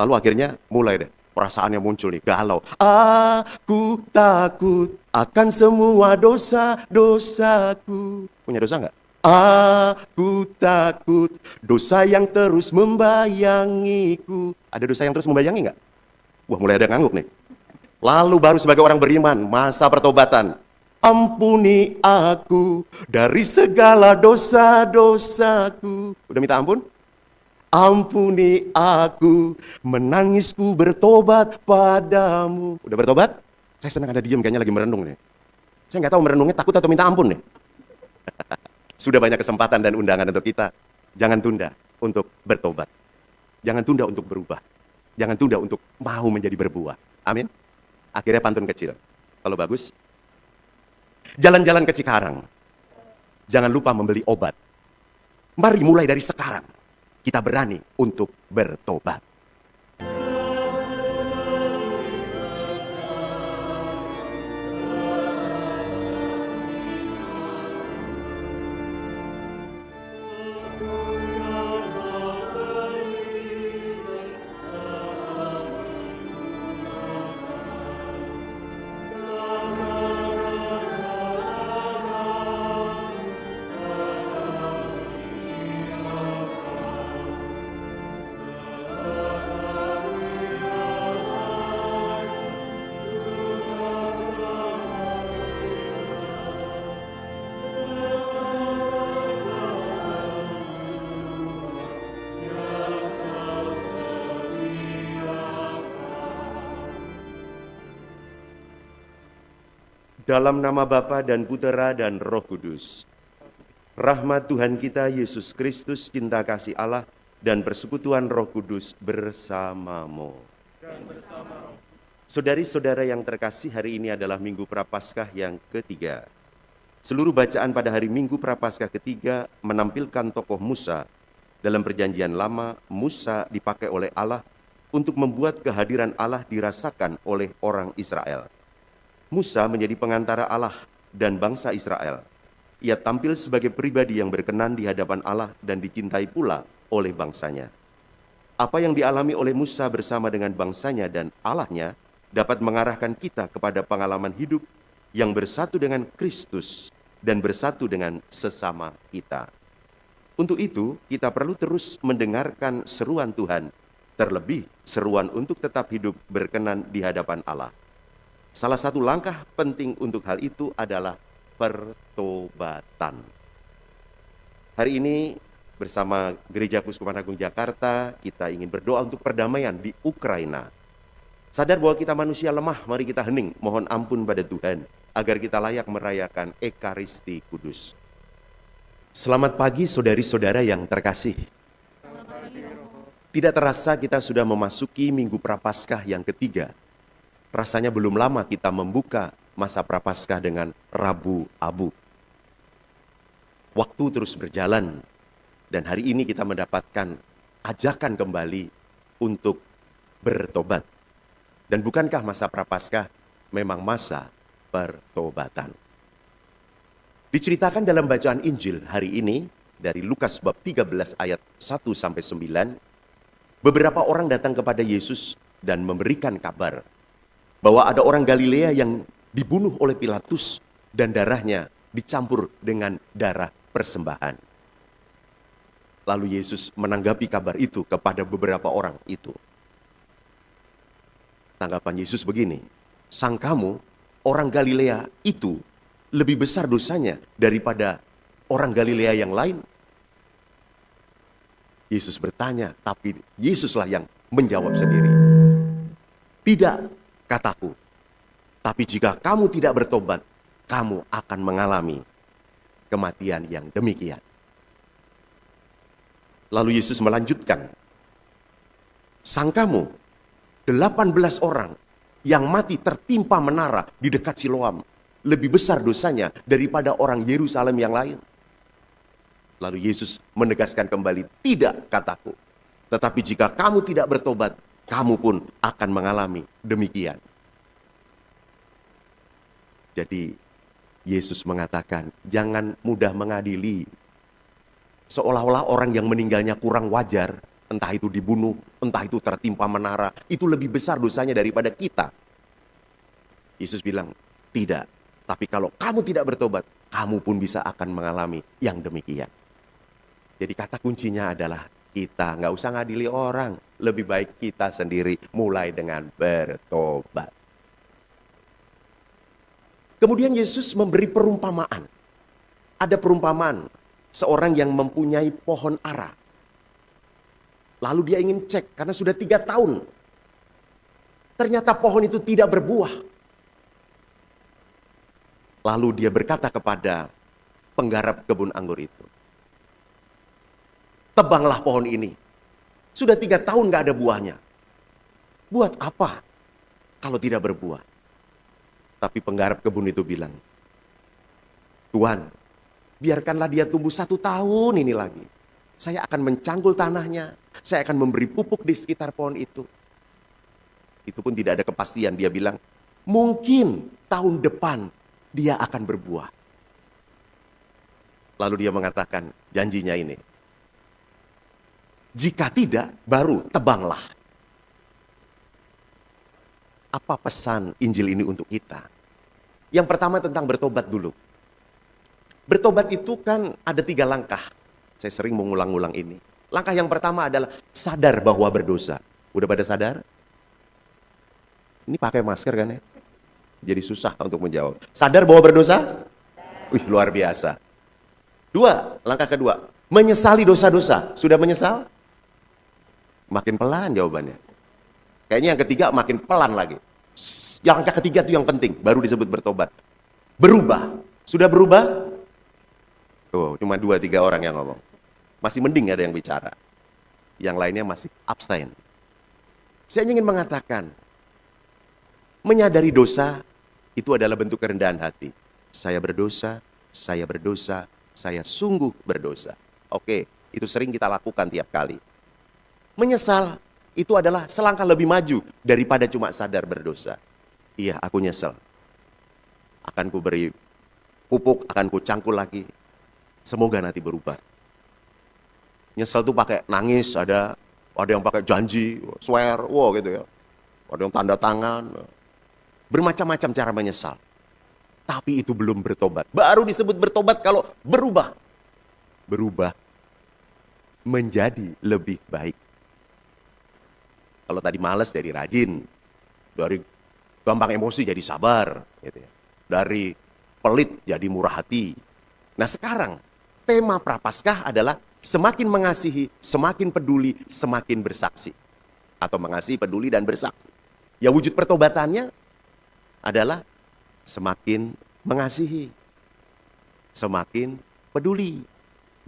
Lalu akhirnya mulai deh, perasaannya muncul nih, galau. Aku takut akan semua dosa-dosaku. Punya dosa nggak? Aku takut dosa yang terus membayangiku. Ada dosa yang terus membayangi nggak? Wah, mulai ada ngangguk nih. Lalu baru sebagai orang beriman, masa pertobatan. Ampuni aku dari segala dosa-dosaku. Udah minta ampun? Ampuni aku, menangisku bertobat padamu. Udah bertobat? Saya senang ada diem, kayaknya lagi merenung nih. Saya nggak tahu merenungnya takut atau minta ampun nih. Sudah banyak kesempatan dan undangan untuk kita. Jangan tunda untuk bertobat. Jangan tunda untuk berubah. Jangan tunda untuk mau menjadi berbuah. Amin. Akhirnya pantun kecil. Kalau bagus, jalan-jalan ke Cikarang. Jangan lupa membeli obat. Mari mulai dari sekarang. Kita berani untuk bertobat. Dalam nama Bapa dan Putera dan Roh Kudus. Rahmat Tuhan kita Yesus Kristus, cinta kasih Allah, dan persekutuan Roh Kudus bersamamu. Saudari-saudara yang terkasih, hari ini adalah Minggu Prapaskah yang ketiga. Seluruh bacaan pada hari Minggu Prapaskah ketiga menampilkan tokoh Musa. Dalam perjanjian lama, Musa dipakai oleh Allah untuk membuat kehadiran Allah dirasakan oleh orang Israel. Musa menjadi pengantara Allah dan bangsa Israel. Ia tampil sebagai pribadi yang berkenan di hadapan Allah dan dicintai pula oleh bangsanya. Apa yang dialami oleh Musa bersama dengan bangsanya dan Allahnya dapat mengarahkan kita kepada pengalaman hidup yang bersatu dengan Kristus dan bersatu dengan sesama kita. Untuk itu, kita perlu terus mendengarkan seruan Tuhan, terlebih seruan untuk tetap hidup berkenan di hadapan Allah. Salah satu langkah penting untuk hal itu adalah pertobatan. Hari ini bersama Gereja Keuskupan Agung Jakarta, kita ingin berdoa untuk perdamaian di Ukraina. Sadar bahwa kita manusia lemah, mari kita hening, mohon ampun pada Tuhan, agar kita layak merayakan Ekaristi Kudus. Selamat pagi saudari-saudara yang terkasih. Tidak terasa kita sudah memasuki Minggu Prapaskah yang ketiga. Rasanya belum lama kita membuka masa Prapaskah dengan Rabu Abu. Waktu terus berjalan dan hari ini kita mendapatkan ajakan kembali untuk bertobat. Dan bukankah masa Prapaskah memang masa pertobatan? Diceritakan dalam bacaan Injil hari ini dari Lukas bab 13 ayat 1-9, beberapa orang datang kepada Yesus dan memberikan kabar bahwa ada orang Galilea yang dibunuh oleh Pilatus dan darahnya dicampur dengan darah persembahan. Lalu Yesus menanggapi kabar itu kepada beberapa orang itu. Tanggapan Yesus begini, sangkamu orang Galilea itu lebih besar dosanya daripada orang Galilea yang lain? Yesus bertanya, tapi Yesuslah yang menjawab sendiri. Tidak, kataku, tapi jika kamu tidak bertobat, kamu akan mengalami kematian yang demikian. Lalu Yesus melanjutkan, sangkamu 18 orang yang mati tertimpa menara di dekat Siloam lebih besar dosanya daripada orang Yerusalem yang lain? Lalu Yesus menegaskan kembali, tidak, kataku, tetapi jika kamu tidak bertobat, kamu pun akan mengalami demikian. Jadi Yesus mengatakan, jangan mudah mengadili. Seolah-olah orang yang meninggalnya kurang wajar, entah itu dibunuh entah itu tertimpa menara, itu lebih besar dosanya daripada kita. Yesus bilang, tidak. Tapi kalau kamu tidak bertobat, kamu pun bisa akan mengalami yang demikian. Jadi kata kuncinya adalah kita nggak usah ngadili orang. Lebih baik kita sendiri mulai dengan bertobat. Kemudian Yesus memberi perumpamaan. Ada perumpamaan seorang yang mempunyai pohon ara. Lalu dia ingin cek karena sudah 3 tahun. Ternyata pohon itu tidak berbuah. Lalu dia berkata kepada penggarap kebun anggur itu, tebanglah pohon ini. Sudah 3 tahun gak ada buahnya. Buat apa kalau tidak berbuah? Tapi penggarap kebun itu bilang, Tuhan, biarkanlah dia tumbuh 1 tahun ini lagi. Saya akan mencanggul tanahnya. Saya akan memberi pupuk di sekitar pohon itu. Itu pun tidak ada kepastian. Dia bilang, mungkin tahun depan dia akan berbuah. Lalu dia mengatakan janjinya ini. Jika tidak, baru tebanglah. Apa pesan Injil ini untuk kita? Yang pertama tentang bertobat dulu. Bertobat itu kan ada 3 langkah. Saya sering mengulang-ulang ini. Langkah yang pertama adalah sadar bahwa berdosa. Udah pada sadar? Ini pakai masker kan ya? Jadi susah untuk menjawab. Sadar bahwa berdosa? Wih, luar biasa. 2, langkah kedua. Menyesali dosa-dosa. Sudah menyesal? Makin pelan jawabannya. Kayaknya yang ketiga makin pelan lagi. Yang langkah ketiga itu yang penting. Baru disebut bertobat. Berubah. Sudah berubah? Tuh, cuma 2-3 orang yang ngomong. Masih mending ada yang bicara. Yang lainnya masih abstain. Saya ingin mengatakan, menyadari dosa itu adalah bentuk kerendahan hati. Saya berdosa, saya sungguh berdosa. Oke, itu sering kita lakukan tiap kali. Menyesal itu adalah selangkah lebih maju daripada cuma sadar berdosa. Iya, aku nyesel. Akan ku beri pupuk, akan ku cangkul lagi. Semoga nanti berubah. Nyesel tuh pakai nangis, ada yang pakai janji, swear, wow gitu ya. Ada yang tanda tangan. Bermacam-macam cara menyesal. Tapi itu belum bertobat. Baru disebut bertobat kalau berubah. Berubah menjadi lebih baik. Kalau tadi malas jadi rajin. Dari gampang emosi jadi sabar. Gitu ya. Dari pelit jadi murah hati. Nah sekarang tema Prapaskah adalah semakin mengasihi, semakin peduli, semakin bersaksi. Atau mengasihi, peduli, dan bersaksi. Ya wujud pertobatannya adalah semakin mengasihi, semakin peduli,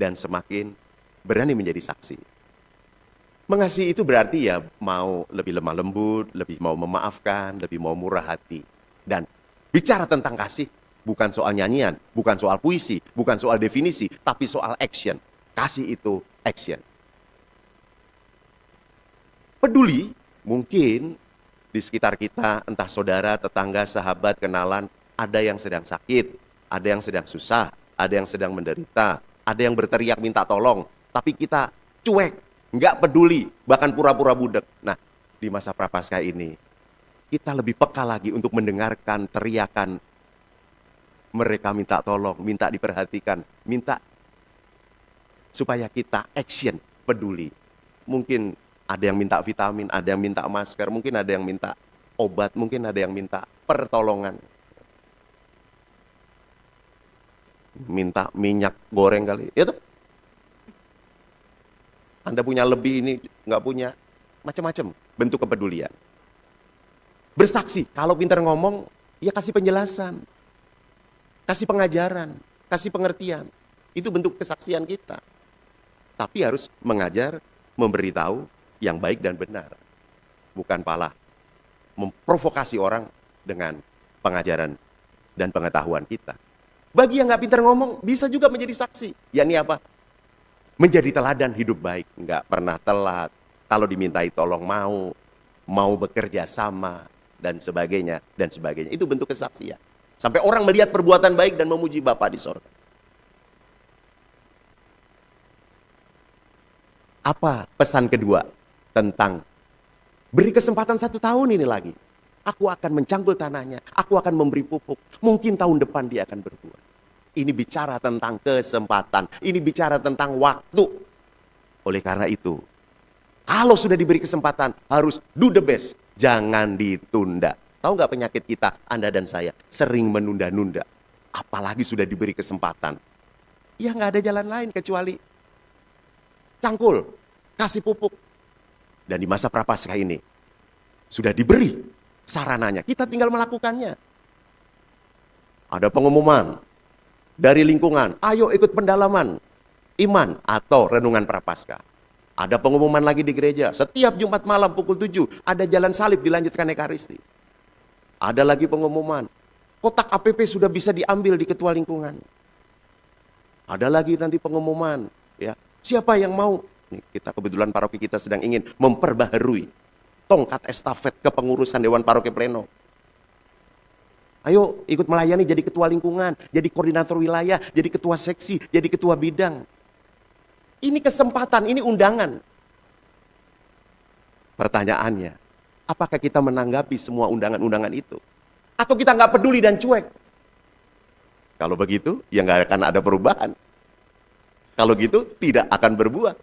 dan semakin berani menjadi saksi. Mengasihi itu berarti ya mau lebih lemah lembut, lebih mau memaafkan, lebih mau murah hati. Dan bicara tentang kasih, bukan soal nyanyian, bukan soal puisi, bukan soal definisi, tapi soal action. Kasih itu action. Peduli, mungkin di sekitar kita, entah saudara, tetangga, sahabat, kenalan, ada yang sedang sakit, ada yang sedang susah, ada yang sedang menderita, ada yang berteriak minta tolong, tapi kita cuek, nggak peduli, bahkan pura-pura budek. Nah, di masa Prapaskah ini, kita lebih peka lagi untuk mendengarkan teriakan mereka minta tolong, minta diperhatikan, minta supaya kita action, peduli. Mungkin ada yang minta vitamin, ada yang minta masker, mungkin ada yang minta obat, mungkin ada yang minta pertolongan. Minta minyak goreng kali, ya tuh. Anda punya lebih, ini nggak punya, macam-macam bentuk kepedulian. Bersaksi, kalau pintar ngomong, ya kasih penjelasan, kasih pengajaran, kasih pengertian. Itu bentuk kesaksian kita. Tapi harus mengajar, memberitahu yang baik dan benar. Bukan malah memprovokasi orang dengan pengajaran dan pengetahuan kita. Bagi yang nggak pintar ngomong, bisa juga menjadi saksi. Yakni apa? Menjadi teladan hidup baik, nggak pernah telat. Kalau dimintai tolong mau bekerja sama, dan sebagainya, dan sebagainya. Itu bentuk kesaksian. Sampai orang melihat perbuatan baik dan memuji Bapa di sorga. Apa pesan kedua tentang Beri kesempatan 1 tahun ini lagi. Aku akan mencangkul tanahnya, aku akan memberi pupuk. Mungkin tahun depan dia akan berbuah. Ini bicara tentang kesempatan, ini bicara tentang waktu. Oleh karena itu, kalau sudah diberi kesempatan, harus do the best. Jangan ditunda. Tahu nggak penyakit kita, Anda dan saya, sering menunda-nunda. Apalagi sudah diberi kesempatan. Ya nggak ada jalan lain kecuali cangkul, kasih pupuk. Dan di masa prapaskah ini, sudah diberi sarananya, kita tinggal melakukannya. Ada pengumuman dari lingkungan, ayo ikut pendalaman iman atau renungan prapaskah. Ada pengumuman lagi di gereja, setiap Jumat malam pukul 7 ada jalan salib dilanjutkan Ekaristi. Ada lagi pengumuman, kotak APP sudah bisa diambil di ketua lingkungan. Ada lagi nanti pengumuman, ya, siapa yang mau? Nih, kita kebetulan paroki kita sedang ingin memperbaharui tongkat estafet kepengurusan Dewan Paroki Pleno. Ayo ikut melayani jadi ketua lingkungan, jadi koordinator wilayah, jadi ketua seksi, jadi ketua bidang. Ini kesempatan, ini undangan. Pertanyaannya, apakah kita menanggapi semua undangan-undangan itu? Atau kita nggak peduli dan cuek? Kalau begitu, ya nggak akan ada perubahan. Kalau gitu, tidak akan berbuah.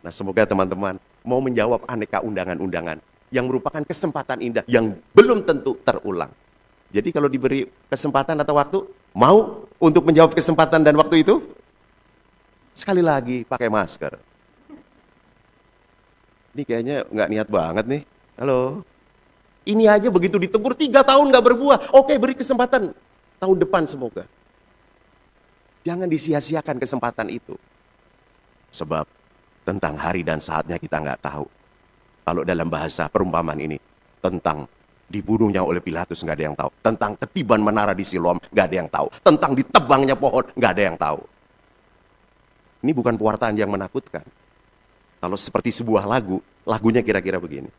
Nah, semoga teman-teman mau menjawab aneka undangan-undangan yang merupakan kesempatan indah yang belum tentu terulang. Jadi kalau diberi kesempatan atau waktu, mau untuk menjawab kesempatan dan waktu itu? Sekali lagi, pakai masker. Ini kayaknya nggak niat banget nih. Halo. Ini aja begitu ditegur 3 tahun nggak berbuah. Oke, beri kesempatan tahun depan semoga. Jangan disia-siakan kesempatan itu. Sebab tentang hari dan saatnya kita nggak tahu. Kalau dalam bahasa perumpamaan ini, tentang dibunuhnya oleh Pilatus nggak ada yang tahu. Tentang ketiban menara di Siloam nggak ada yang tahu. Tentang ditebangnya pohon nggak ada yang tahu. Ini bukan pewartaan yang menakutkan. Kalau seperti sebuah lagu, lagunya kira-kira begini.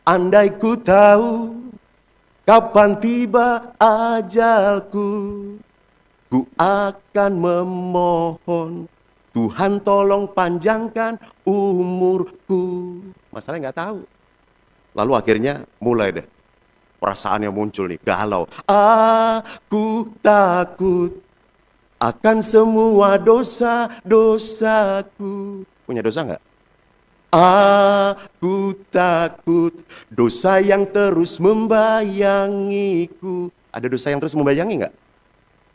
Andai ku tahu kapan tiba ajalku, ku akan memohon Tuhan tolong panjangkan umurku. Masalahnya nggak tahu. Lalu akhirnya mulai deh perasaan yang muncul nih, galau. Aku takut akan semua dosa-dosaku. Punya dosa nggak? Aku takut dosa yang terus membayangiku. Ada dosa yang terus membayangi nggak?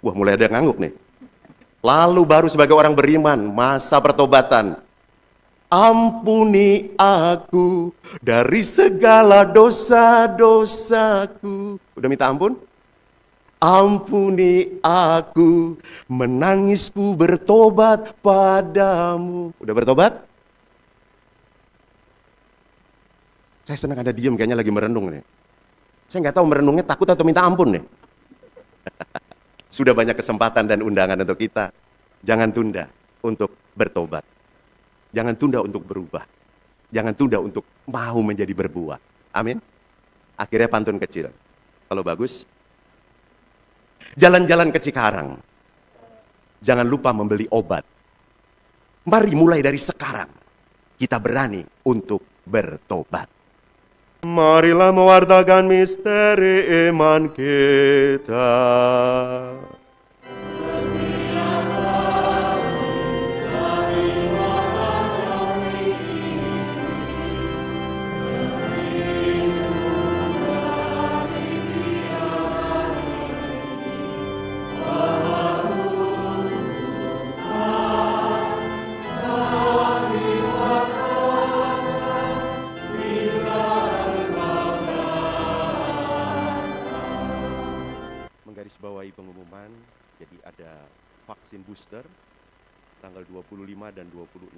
Wah, mulai ada ngangguk nih. Lalu baru sebagai orang beriman, masa pertobatan. Ampuni aku dari segala dosa-dosaku. Udah minta ampun? Ampuni aku, menangisku bertobat padamu. Udah bertobat? Saya senang ada diem, kayaknya lagi merenung nih. Saya nggak tahu merenungnya takut atau minta ampun nih. Sudah banyak kesempatan dan undangan untuk kita. Jangan tunda untuk bertobat. Jangan tunda untuk berubah. Jangan tunda untuk mau menjadi berbuah. Amin. Akhirnya pantun kecil. Kalau bagus, jalan-jalan ke Cikarang. Jangan lupa membeli obat. Mari mulai dari sekarang. Kita berani untuk bertobat. Marilah mewartakan misteri iman kita. Menggarisbawahi pengumuman, jadi ada vaksin booster tanggal 25 dan 26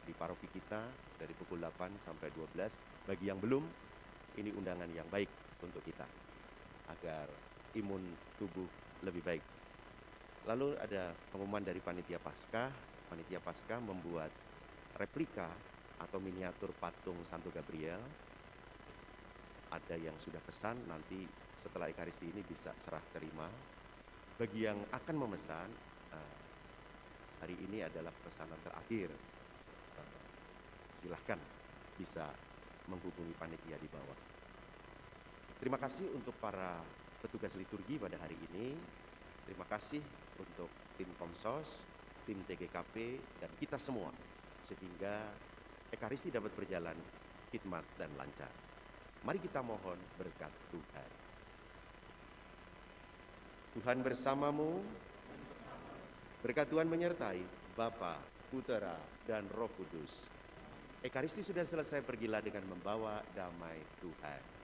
di paroki kita dari pukul 8 sampai 12. Bagi yang belum, ini undangan yang baik untuk kita agar imun tubuh lebih baik. Lalu ada pengumuman dari Panitia Paskah. Panitia Paskah membuat replika atau miniatur patung Santo Gabriel. Ada yang sudah pesan, nanti setelah Ekaristi ini bisa serah terima. Bagi yang akan memesan, hari ini adalah pesanan terakhir. Silahkan bisa menghubungi panitia di bawah. Terima kasih untuk para petugas liturgi pada hari ini. Terima kasih untuk tim Komsos, tim TGKP, dan kita semua, sehingga Ekaristi dapat berjalan khidmat dan lancar. Mari kita mohon berkat Tuhan. Tuhan bersamamu, berkat Tuhan menyertai Bapa, Putera, dan Roh Kudus. Ekaristi sudah selesai, pergilah dengan membawa damai Tuhan.